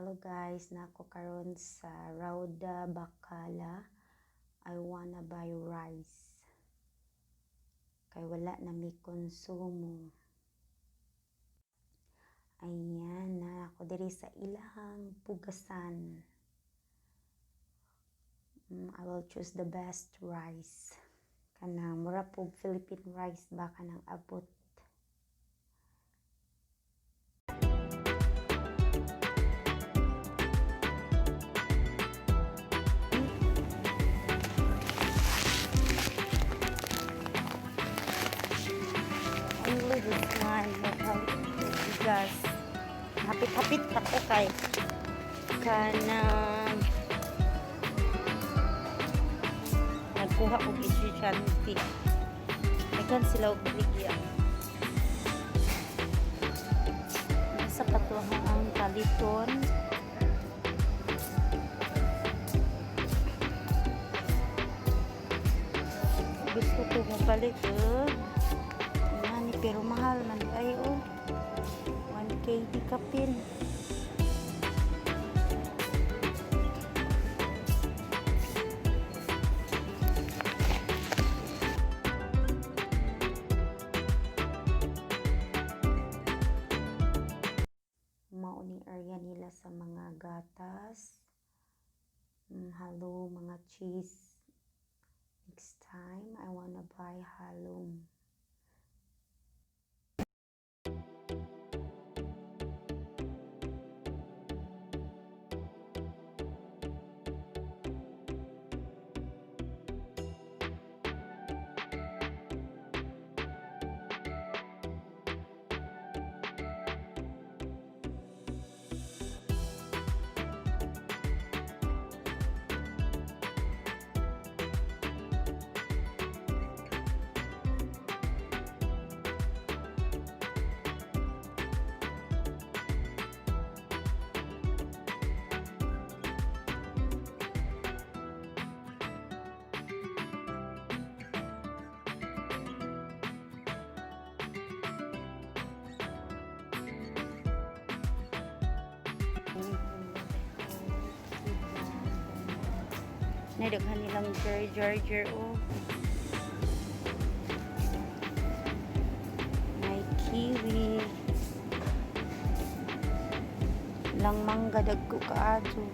Hello guys, nako karon sa Rawda Bakala. I wanna buy rice. Kay wala na mi konsumo. Ayan na ako diri sa ilahang bugasan. I will choose the best rice. Kanang mura po Philippine rice ba kanang abot. Only this one, bugas. Hapit-hapit ako kay kanang nagkuha og estudyante. Nagkan sila og baligya. Nasa patuha ang kaliton. Gusto ko mapalit pero mahal man kayo. 1K di kapin. Mauning area nila sa mga gatas. Halo, mga cheese. Next time, I wanna buy halong. Nadaghan nilang jar may kiwi lang mangga dagko kaadto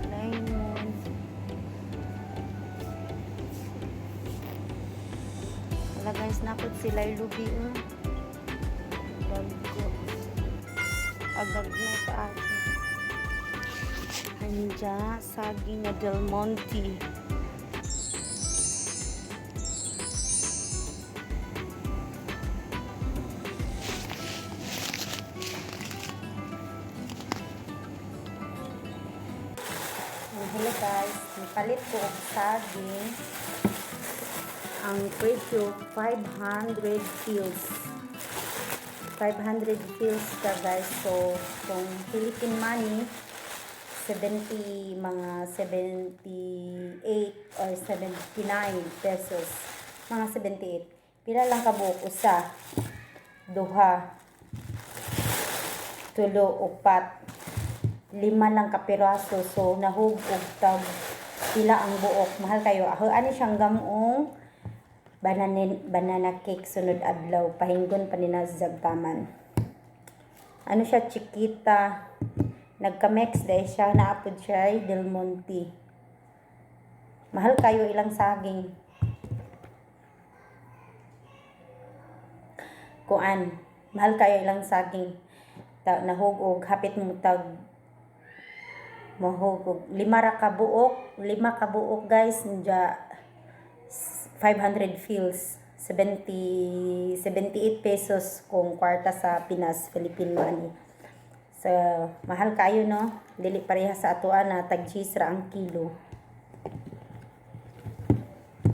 lemon wala guys napod sila lubi dagko agad na kaadto anja saging na Del Monte. Hello guys, nipalit ko og saging. Ang presyo 500 pills. 500 pills ka guys. So, kung Philippine money 70, mga 78 or 79 pesos. Mga 78. Pila lang kabuok? Usa, duha, tulo, upat, 5 lang kapiraso. So, nahug og tag pila ang buok. Mahal kayo. Ani siyang gamong banana cake sunod adlaw. Pahinggon pa ni Nazagtaman. Ano siya? Chiquita. Nagka-mix dahil siya, naapod siya Del Monte. Mahal kayo ilang saging. Kuan, mahal kayo ilang saging. Nahugog, hapit mo tag mahugog. 5 kabuok guys. Nja 500 fills. 78 pesos kung kwarta sa Pinas, Philippine money. So, mahal kayo no? Dili pareha sa atuan na tag-cheese ra ang kilo.